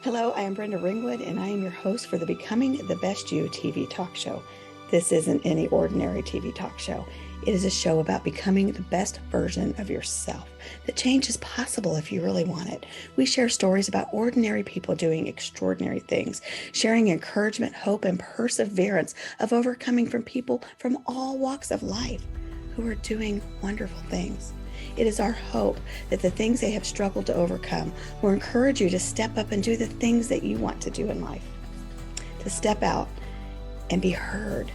Hello, I am Brenda Ringwood, and I am your host for the Becoming the Best You TV talk show. This isn't any ordinary TV talk show. It is a show about becoming the best version of yourself. The change is possible if you really want it. We share stories about ordinary people doing extraordinary things, sharing encouragement, hope, and perseverance of overcoming from people from all walks of life who are doing wonderful things. It is our hope that the things they have struggled to overcome will encourage you to step up and do the things that you want to do in life. To step out and be heard.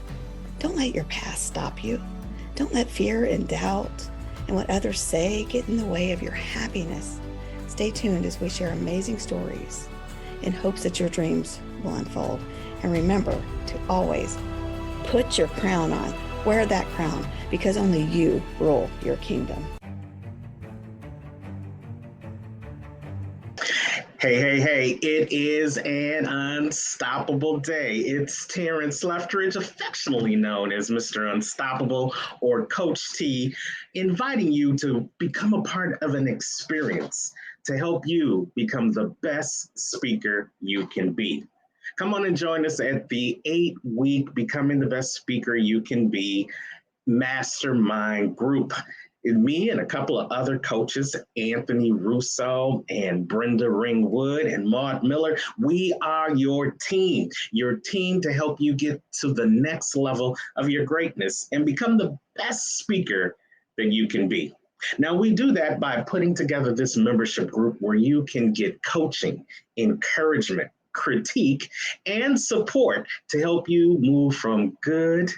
Don't let your past stop you. Don't let fear and doubt and what others say get in the way of your happiness. Stay tuned as we share amazing stories in hopes that your dreams will unfold. And remember to always put your crown on. Wear that crown, because only you rule your kingdom. Hey, it is an unstoppable day. It's Terrence Leftridge, affectionately known as Mr. Unstoppable or Coach T, inviting you to become a part of an experience to help you become the best speaker you can be. Come on and join us at the 8-week Becoming the Best Speaker You Can Be mastermind group. Me and a couple of other coaches, Anthony Russo and Brenda Ringwood and Maud Miller, we are your team to help you get to the next level of your greatness and become the best speaker that you can be. Now, we do that by putting together this membership group where you can get coaching, encouragement, critique, and support to help you move from good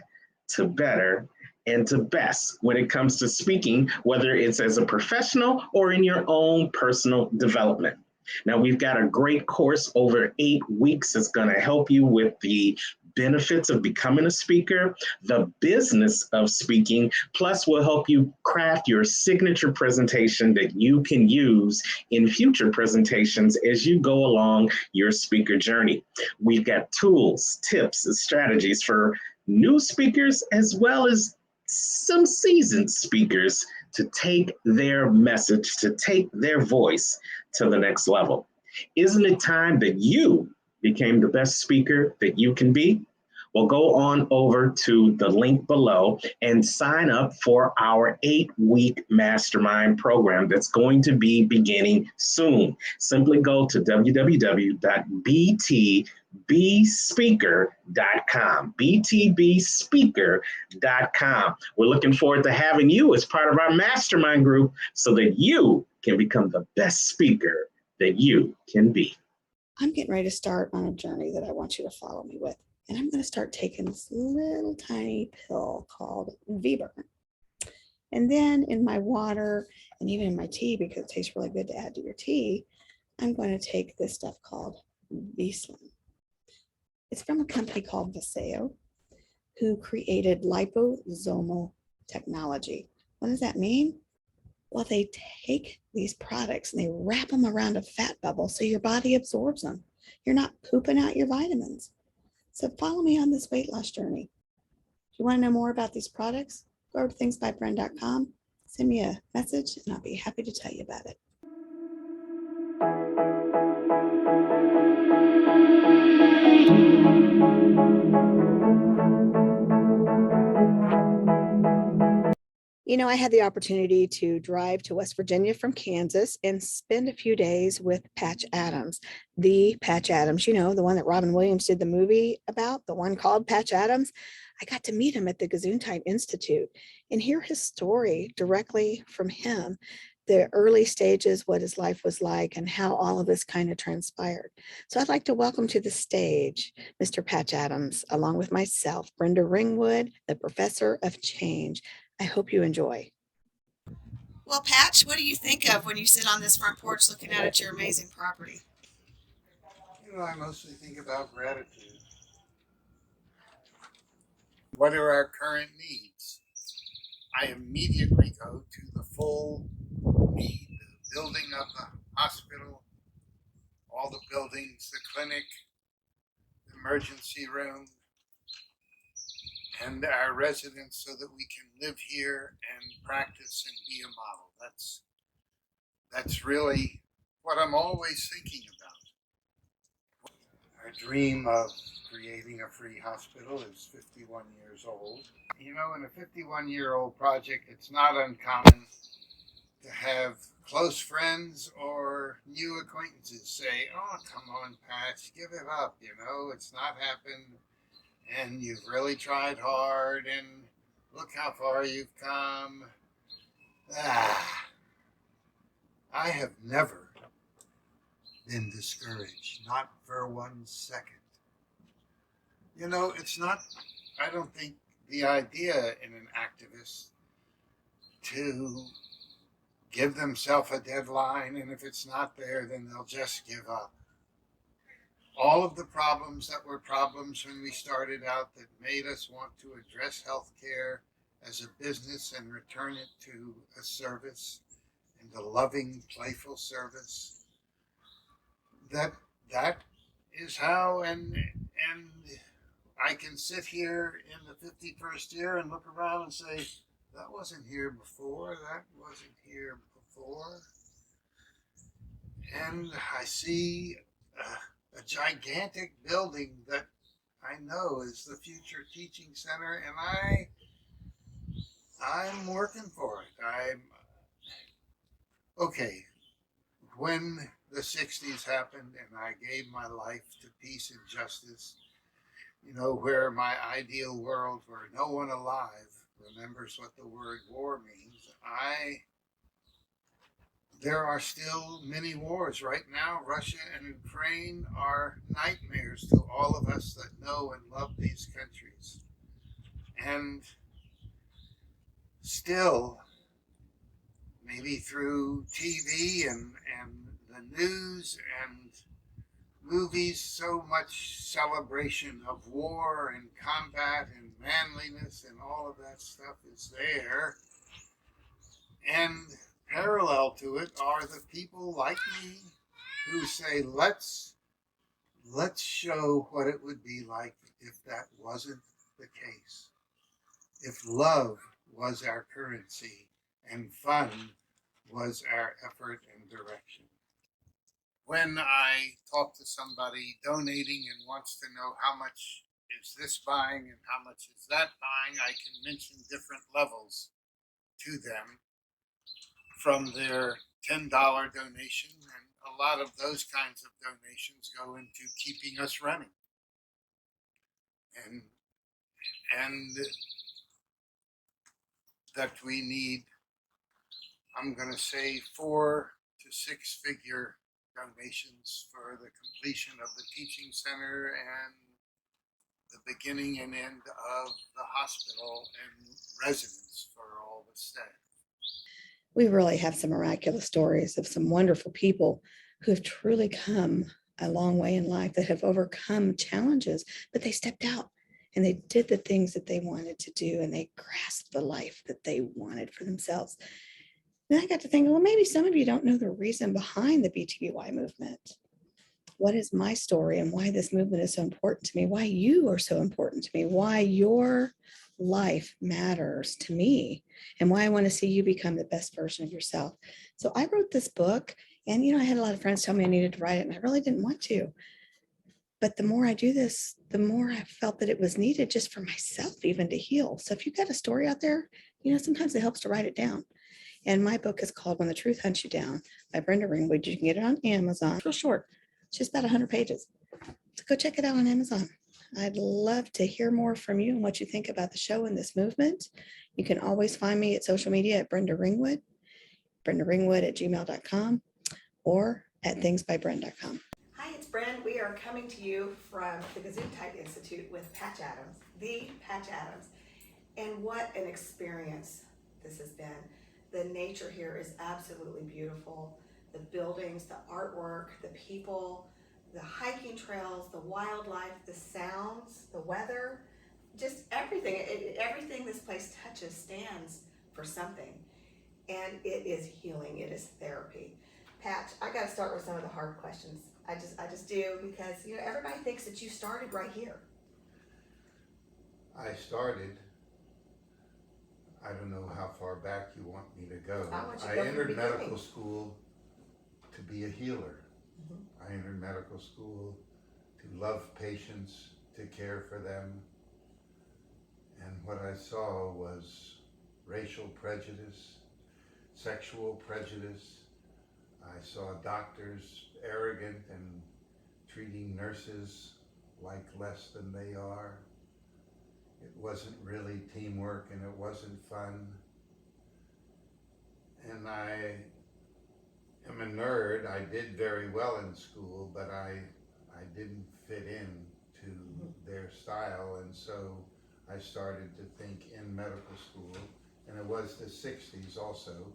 to better and to best when it comes to speaking, whether it's as a professional or in your own personal development. Now, we've got a great course over 8 weeks. It's going to help you with the benefits of becoming a speaker, the business of speaking, plus we'll help you craft your signature presentation that you can use in future presentations as you go along your speaker journey. We've got tools, tips, and strategies for new speakers as well as some seasoned speakers to take their message, to take their voice to the next level. Isn't it time that you became the best speaker that you can be? Well, go on over to the link below and sign up for our 8-week mastermind program that's going to be beginning soon. Simply go to www.btbspeaker.com, btbspeaker.com. We're looking forward to having you as part of our mastermind group so that you can become the best speaker that you can be. I'm getting ready to start on a journey that I want you to follow me with. And I'm going to start taking this little tiny pill called V-Burn. And then in my water and even in my tea, because it tastes really good to add to your tea, I'm going to take this stuff called V-Slim. It's from a company called Viseo, who created liposomal technology. What does that mean? Well, they take these products and they wrap them around a fat bubble so your body absorbs them. You're not pooping out your vitamins. So follow me on this weight loss journey. If you want to know more about these products, go over to thingsbybrand.com, send me a message, and I'll be happy to tell you about it. You know, I had the opportunity to drive to West Virginia from Kansas and spend a few days with Patch Adams, the Patch Adams, you know, the one that Robin Williams did the movie about, the one called Patch Adams. I got to meet him at the Gesundheit Institute and hear his story directly from him, the early stages, what his life was like, and how all of this kind of transpired. So I'd like to welcome to the stage Mr. Patch Adams, along with myself, Brenda Ringwood, the Professor of Change. I hope you enjoy. Well, Patch, what do you think of when you sit on this front porch looking out at your amazing property? I mostly think about gratitude. What are our current needs? I immediately go to the full need, the building of the hospital, all the buildings, the clinic, the emergency room, and our residents so that we can live here and practice and be a model. That's really what I'm always thinking about. dream of creating a free hospital is 51 years old. You know, in a 51-year-old project, it's not uncommon to have close friends or new acquaintances say, "Oh, come on, Patch, give it up. You know, it's not happened, and you've really tried hard, and look how far you've come." Ah, I have never been discouraged, not for 1 second. You know, it's not, I don't think, the idea in an activist to give themselves a deadline, and if it's not there, then they'll just give up. All of the problems that were problems when we started out that made us want to address healthcare as a business and return it to a service and a loving, playful service. That is how, and I can sit here in the 51st year and look around and say, that wasn't here before, that wasn't here before. And I see a gigantic building that I know is the future teaching center, and I'm working for it. I'm okay. When the 60s happened and I gave my life to peace and justice, you know, where my ideal world where no one alive remembers what the word war means, there are still many wars right now. Russia and Ukraine are nightmares to all of us that know and love these countries. And still, maybe through TV and the news and movies, so much celebration of war and combat and manliness and all of that stuff is there. And parallel to it are the people like me who say, let's show what it would be like if that wasn't the case. If love was our currency and fun was our effort and direction. When I talk to somebody donating and wants to know how much is this buying and how much is that buying, I can mention different levels to them, from their $10 donation, and a lot of those kinds of donations go into keeping us running. And that we need, I'm going to say, 4 to 6 figure donations for the completion of the teaching center and the beginning and end of the hospital and residence for all the staff. We really have some miraculous stories of some wonderful people who have truly come a long way in life, that have overcome challenges, but they stepped out and they did the things that they wanted to do, and they grasped the life that they wanted for themselves. And I got to think, well, maybe some of you don't know the reason behind the BTBY movement. What is my story and why this movement is so important to me, why you are so important to me, why your life matters to me, and why I want to see you become the best version of yourself. So I wrote this book, and I had a lot of friends tell me I needed to write it, and I really didn't want to. But the more I do this, the more I felt that it was needed just for myself even to heal. So if you've got a story out there, sometimes it helps to write it down. And my book is called When the Truth Hunts You Down by Brenda Ringwood. You can get it on Amazon. It's real short. It's just about 100 pages. So go check it out on Amazon. I'd love to hear more from you and what you think about the show and this movement. You can always find me at social media at Brenda Ringwood, BrendaRingwood@gmail.com, or at thingsbyBren.com. Hi, it's Bren. We are coming to you from the Gesundheit Institute with Patch Adams, the Patch Adams. And what an experience this has been. The nature here is absolutely beautiful. The buildings, the artwork, the people, the hiking trails, the wildlife, the sounds, the weather, just everything. Everything this place touches stands for something. And it is healing. It is therapy. Patch, I got to start with some of the hard questions. I just do, because everybody thinks that you started right here. I started. I don't know how far back you want me to go. I entered medical school to be a healer. I entered medical school to love patients, to care for them. And what I saw was racial prejudice, sexual prejudice. I saw doctors arrogant and treating nurses like less than they are. It wasn't really teamwork and it wasn't fun. And I am a nerd. I did very well in school, but I didn't fit in to their style, and so I started to think in medical school, and it was the 60s also.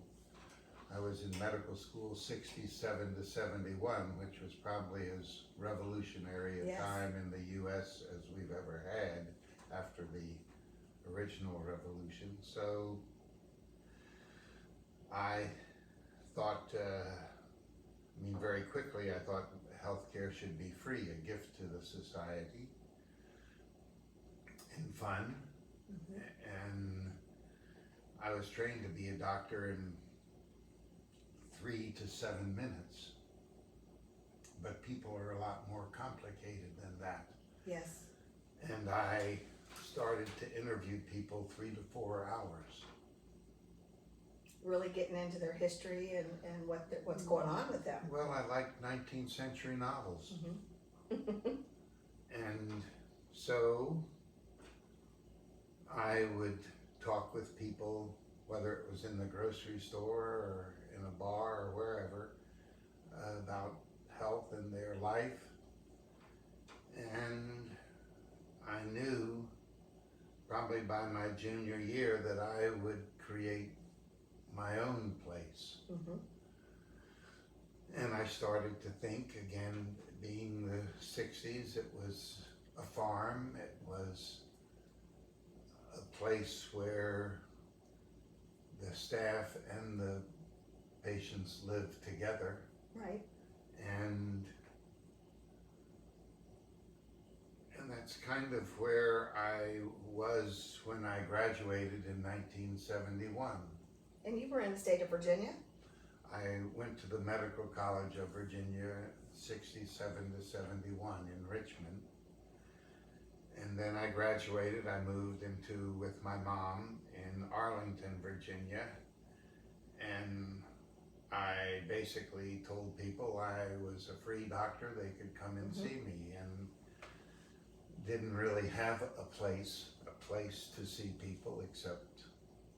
I was in medical school 67 to 71, which was probably as revolutionary a time in the US as we've ever had after the original revolution. So I thought, very quickly I thought healthcare should be free, a gift to the society, and fun. And I was trained to be a doctor in 3 to 7 minutes, but people are a lot more complicated than that. Yes. And I started to interview people 3 to 4 hours. Really getting into their history and what's going on with them. Well, I liked 19th century novels. And so I would talk with people, whether it was in the grocery store or in a bar or wherever, about health and their life. And I knew probably by my junior year that I would create my own place. And I started to think, again, being the 60s, it was a farm, it was a place where the staff and the patients lived together. Right. And that's kind of where I was when I graduated in 1971. And you were in the state of Virginia? I went to the Medical College of Virginia, 67 to 71 in Richmond. And then I graduated, I moved with my mom in Arlington, Virginia. And I basically told people I was a free doctor, they could come and see me, and didn't really have a place to see people except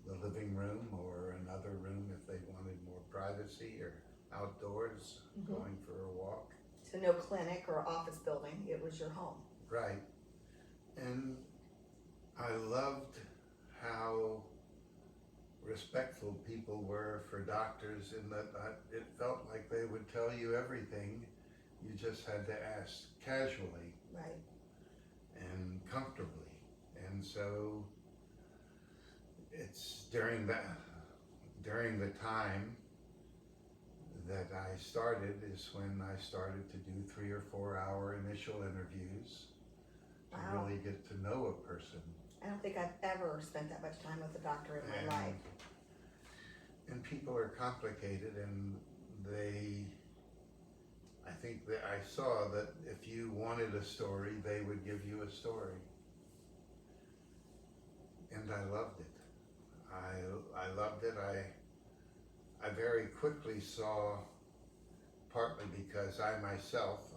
the living room or another room if they wanted more privacy, or outdoors, going for a walk. So no clinic or office building, it was your home. Right. And I loved how respectful people were for doctors, in that it felt like they would tell you everything. You just had to ask casually. Right. And comfortably. And so it's during the time that I started is when I started to do 3 or 4 hour initial interviews to really get to know a person. I don't think I've ever spent that much time with a doctor in my life. And people are complicated, and I think that I saw that if you wanted a story, they would give you a story. And I loved it. I loved it. I very quickly saw, partly because I myself,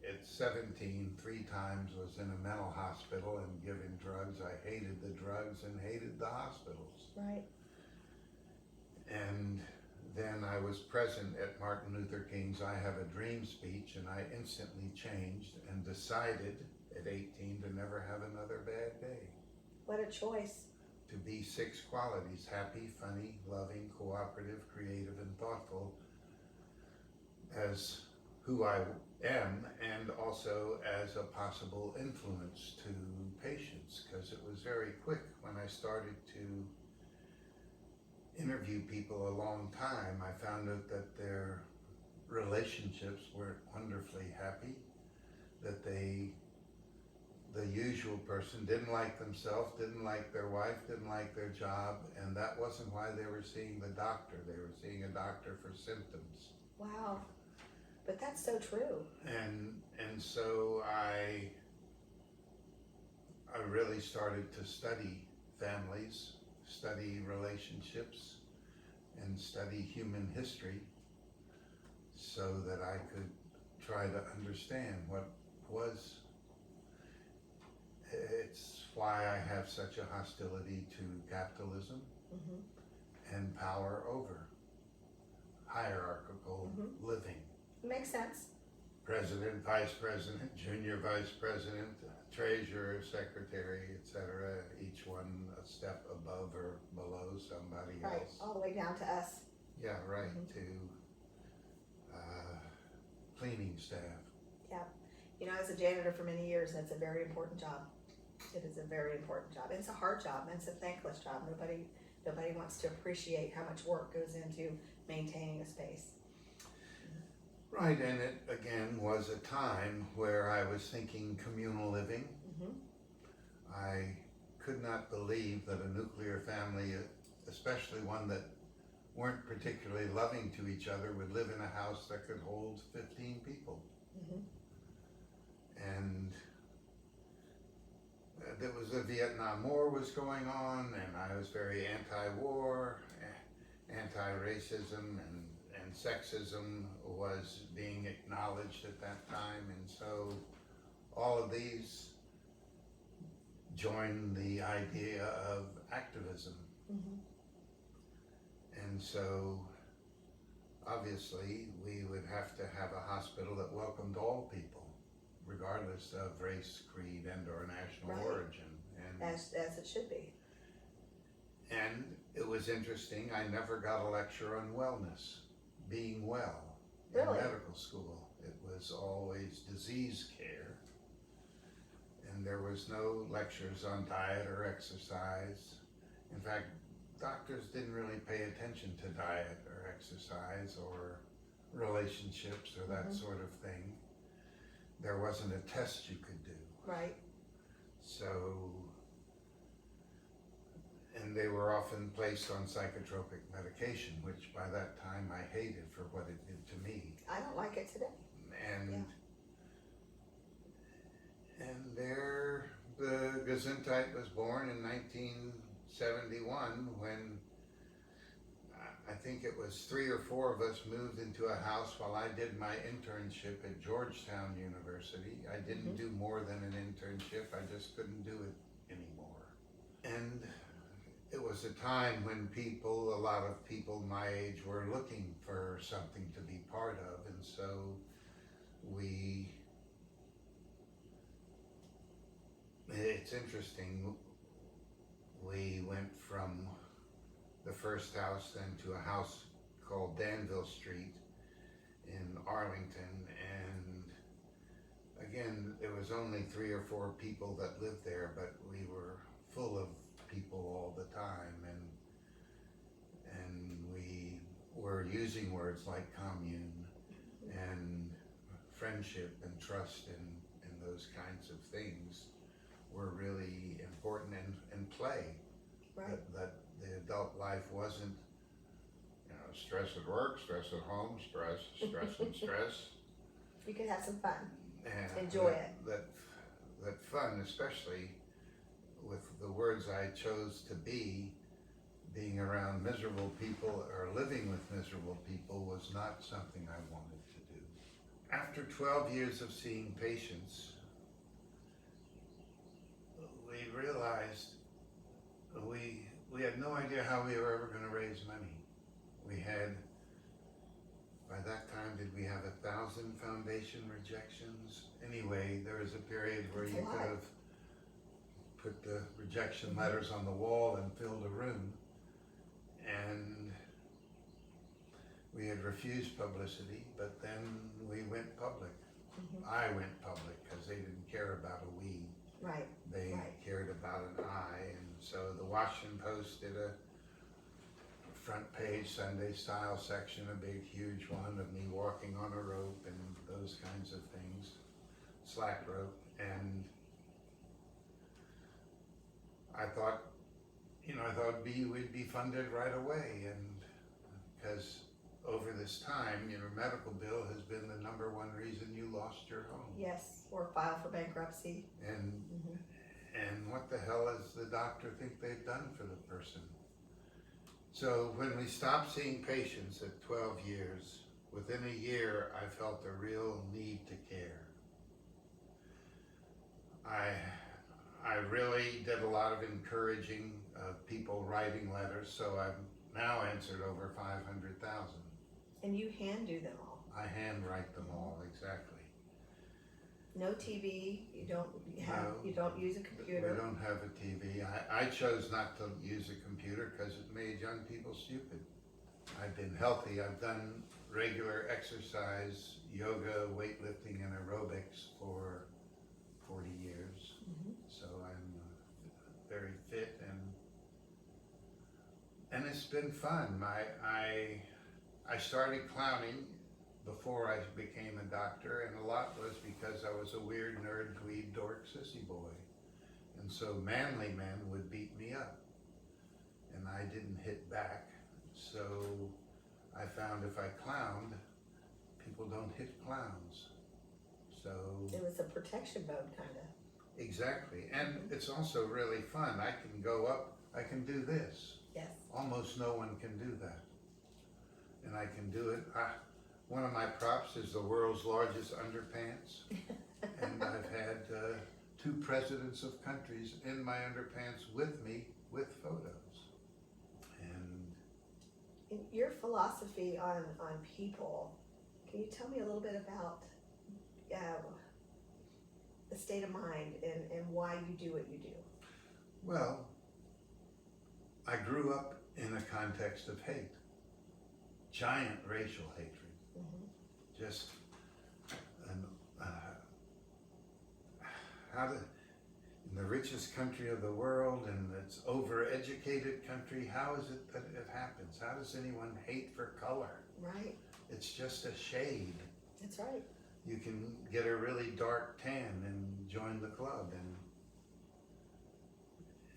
at 17, 3 times was in a mental hospital and given drugs. I hated the drugs and hated the hospitals. Right. And then I was present at Martin Luther King's I Have a Dream speech, and I instantly changed and decided at 18 to never have another bad day. What a choice. To be 6 qualities: happy, funny, loving, cooperative, creative, and thoughtful, as who I am, and also as a possible influence to patients, because it was very quick when I started to interview people a long time. I found out that their relationships weren't wonderfully happy, that the usual person didn't like themselves, didn't like their wife, didn't like their job, and that wasn't why they were seeing the doctor. They were seeing a doctor for symptoms. Wow. But that's so true. And so I really started to study families, study relationships, and study human history so that I could try to understand what was. It's why I have such a hostility to capitalism and power over hierarchical living. Makes sense. President, vice president, junior vice president, treasurer, secretary, etc. Each one a step above or below somebody Right, else. all the way down to us. Yeah, right, to cleaning staff. Yeah. You know, as a janitor for many years, that's a very important job. It is a very important job. It's a hard job, and it's a thankless job. Nobody wants to appreciate how much work goes into maintaining a space. Right, and it again was a time where I was thinking communal living. I could not believe that a nuclear family, especially one that weren't particularly loving to each other, would live in a house that could hold 15 people. And there was the Vietnam War was going on, and I was very anti-war, anti-racism, and sexism was being acknowledged at that time, and so all of these joined the idea of activism. And so obviously we would have to have a hospital that welcomed all people, regardless of race, creed, and or national origin. And As it should be. And it was interesting, I never got a lecture on wellness, being well, in medical school. It was always disease care. And there was no lectures on diet or exercise. In fact, doctors didn't really pay attention to diet or exercise or relationships or that sort of thing. There wasn't a test you could do. Right. So, and they were often placed on psychotropic medication, which by that time I hated for what it did to me. I don't like it today. And there, the Gesundheit was born in 1971 when I think it was 3 or 4 of us moved into a house while I did my internship at Georgetown University. I didn't do more than an internship, I just couldn't do it anymore. And it was a time when a lot of people my age were looking for something to be part of, and so it's interesting, we went from the first house then to a house called Danville Street in Arlington, and again, there was only 3 or 4 people that lived there, but we were full of people all the time, and we were using words like commune and friendship and trust and those kinds of things were really important, and play. Right. That the adult life wasn't, stress at work, stress at home, stress and stress. You could have some fun. And enjoy it. That fun, especially with the words I chose to be, being around miserable people or living with miserable people was not something I wanted to do. After 12 years of seeing patients, we realized we had no idea how we were ever going to raise money. We had, by that time, did we have 1,000 foundation rejections? Anyway, there was a period where you could have put the rejection letters on the wall and filled a room. And we had refused publicity, but then we went public. I went public because they didn't care about a we. Right. They cared about an I, and so the Washington Post did a front page Sunday style section, a big huge one of me walking on a rope and those kinds of things, slack rope, and I thought we'd be funded right away, and because over this time, medical bill has been the #1 reason you lost your home. Yes, or file for bankruptcy. And and what the hell does the doctor think they've done for the person? So when we stopped seeing patients at 12 years, within a year I felt a real need to care. I really did a lot of encouraging of people writing letters, so I've now answered over 500,000. And you hand do them all. I handwrite them all, exactly. No TV, you don't use a We computer. don't have a TV. I chose not to use a computer because it made young people stupid. I've been healthy. I've done regular exercise, yoga, weightlifting, and aerobics for 40 years. So I'm very fit, and it's been fun. I started clowning before I became a doctor, and a lot was because I was a weird nerd, dweeb, dork, sissy boy. And so manly men would beat me up, and I didn't hit back. So I found if I clowned, people don't hit clowns. So It was a protection mode, kind of. exactly, and it's also really fun. I can go up, I can do this. Yes. Almost no one can do that. And I can do it. One of my props is the world's largest underpants. And I've had 2 presidents of countries in my underpants with me with photos. And Your philosophy on people, can you tell me a little bit about the state of mind and why you do what you do? well, I grew up in a context of hate. Giant racial hatred. Just in the richest country of the world, and it's overeducated country, how is it that it happens? How does anyone hate for color? Right. It's just a shade. That's right. You can get a really dark tan and join the club,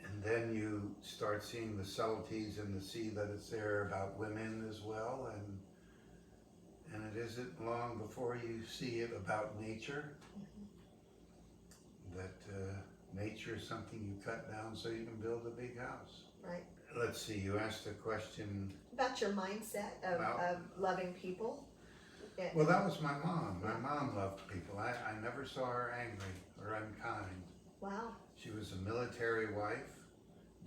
and then you start seeing the subtleties and see that it's there about women as well, and it isn't long before you see it about nature. That nature is something you cut down so you can build a big house. Right. Let's see, you asked a question About your mindset of loving people. Yeah. Well, that was my mom. My mom loved people. I never saw her angry or unkind. Wow. She was a military wife.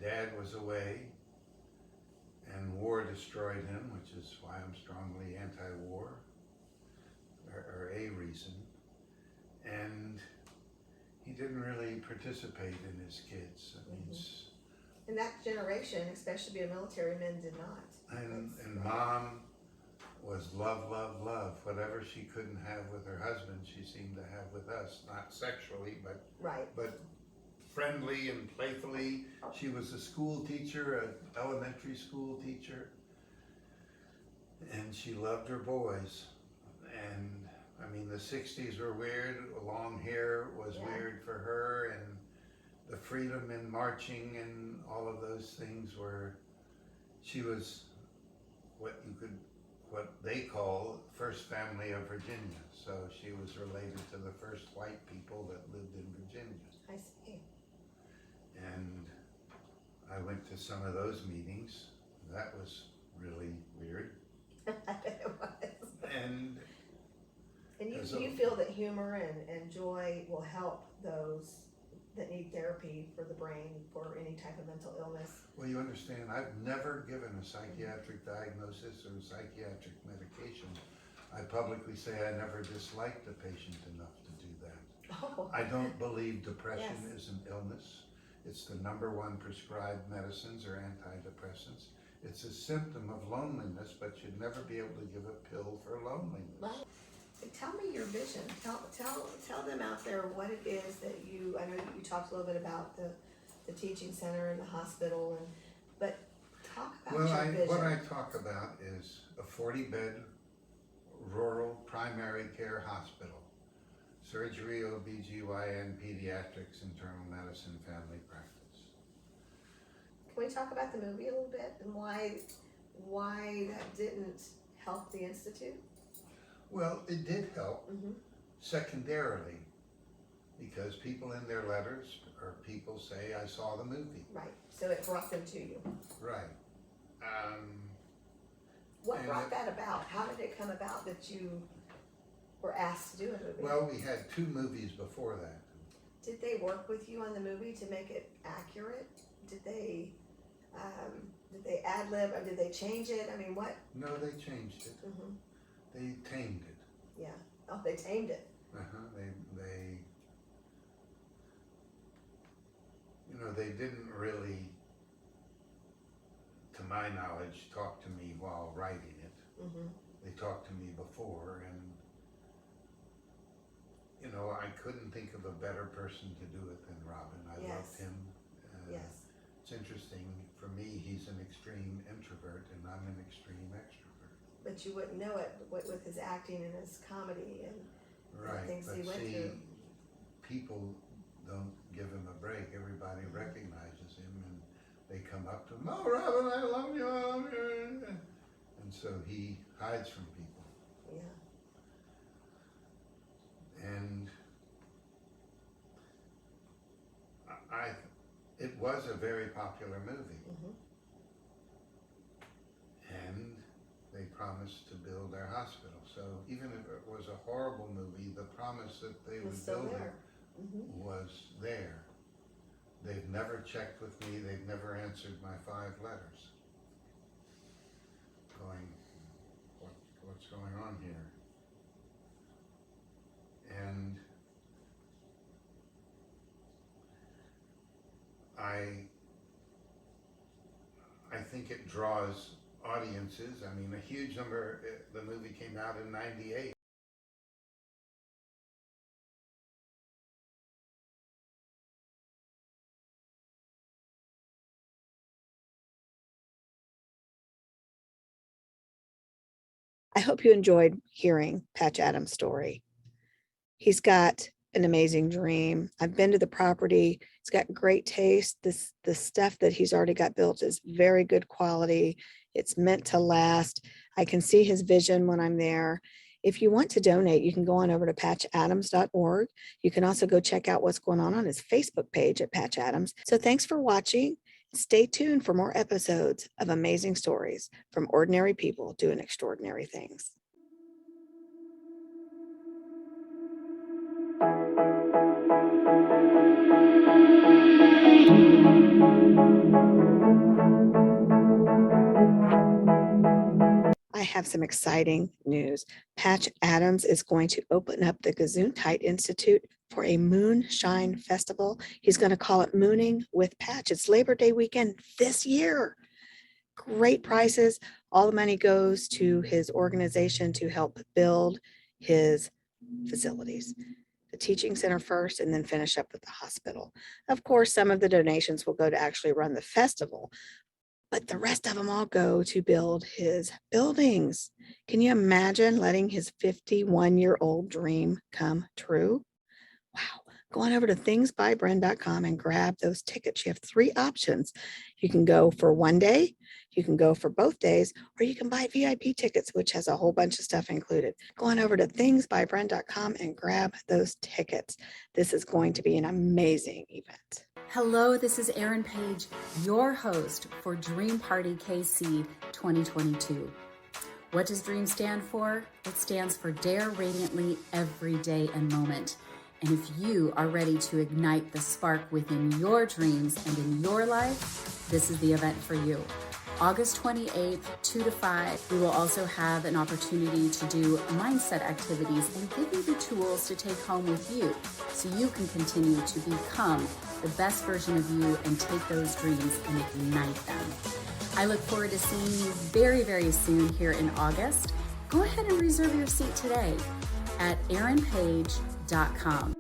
Dad was away, and war destroyed him, which is why I'm strongly anti-war, or a reason. And he didn't really participate in his kids. I mean, In that generation, especially being military men, did not. and mom was love, love, love. Whatever she couldn't have with her husband, she seemed to have with us. Not sexually, but Right. but friendly and playfully. She was a school teacher, an elementary school teacher, and she loved her boys. And I mean, the 60s were weird. Long hair was weird for her, and the freedom in marching and all of those things were, she was what they call first family of Virginia. So she was related to the first white people that lived in Virginia. I see. And I went to some of those meetings. That was really weird. It was. And you feel that humor and joy will help those that need therapy for the brain for any type of mental illness. well, you understand, I've never given a psychiatric diagnosis or psychiatric medication. I publicly say I never disliked the patient enough to do that. Oh. I don't believe depression is an illness. It's the #1 prescribed medicines or antidepressants. It's a symptom of loneliness, but you'd never be able to give a pill for loneliness. Right. Tell me your vision. Tell them out there what it is that I know you talked a little bit about the teaching center and the hospital, but talk about your vision. What I talk about is a 40-bed rural primary care hospital. Surgery, OBGYN, pediatrics, internal medicine, family practice. Can we talk about the movie a little bit and why that didn't help the Institute? Well, it did help secondarily, because people in their letters or people say, I saw the movie. Right, so it brought them to you. Right. What brought that about? How did it come about that you were asked to do a movie? Well, we had 2 movies before that. Did they work with you on the movie to make it accurate? Did they ad-lib, or did they change it? I mean, what? No, they changed it. They tamed it. Yeah. Oh, they tamed it. They they didn't really, to my knowledge, talk to me while writing it. They talked to me before, and I couldn't think of a better person to do it than Robin. I loved him. It's interesting, for me, he's an extreme introvert and I'm an extreme extrovert. But you wouldn't know it with his acting and his comedy and the things he went through. People don't give him a break. Everybody recognizes him and they come up to him, oh, Robin, I love you, I love you. And so he hides from people. Yeah. And it was a very popular movie. And they promised to build their hospital. So even if it was a horrible movie, the promise that they would build it was there. They've never checked with me. They've never answered my 5 letters. Going, what's going on here? And I think it draws audiences. I mean, a huge number. The movie came out in '98. I hope you enjoyed hearing Patch Adams' story. He's got an amazing dream. I've been to the property. It's got great taste. The stuff that he's already got built is very good quality. It's meant to last. I can see his vision when I'm there. If you want to donate, you can go on over to patchadams.org. You can also go check out what's going on his Facebook page at Patch Adams. So thanks for watching. Stay tuned for more episodes of amazing stories from ordinary people doing extraordinary things. I have some exciting news. Patch Adams is going to open up the Gesundheit Institute for a Moonshine Festival. He's going to call it Mooning with Patch. It's Labor Day weekend this year. Great prices. All the money goes to his organization to help build his facilities. The teaching center first, and then finish up with the hospital. Of course, some of the donations will go to actually run the festival, but the rest of them all go to build his buildings. Can you imagine letting his 51-year-old dream come true? Wow. Go on over to thingsbybren.com and grab those tickets. You have 3 options. You can go for one day, you can go for both days, or you can buy VIP tickets, which has a whole bunch of stuff included. Go on over to thingsbybren.com and grab those tickets. This is going to be an amazing event. Hello, this is Erin Page, your host for Dream Party KC 2022. What does DREAM stand for? It stands for Dare Radiantly Every Day and Moment. And if you are ready to ignite the spark within your dreams and in your life, this is the event for you. August 28th, 2 to 5, we will also have an opportunity to do mindset activities and give you the tools to take home with you so you can continue to become the best version of you and take those dreams and ignite them. I look forward to seeing you very, very soon here in August. Go ahead and reserve your seat today at erinpage.com.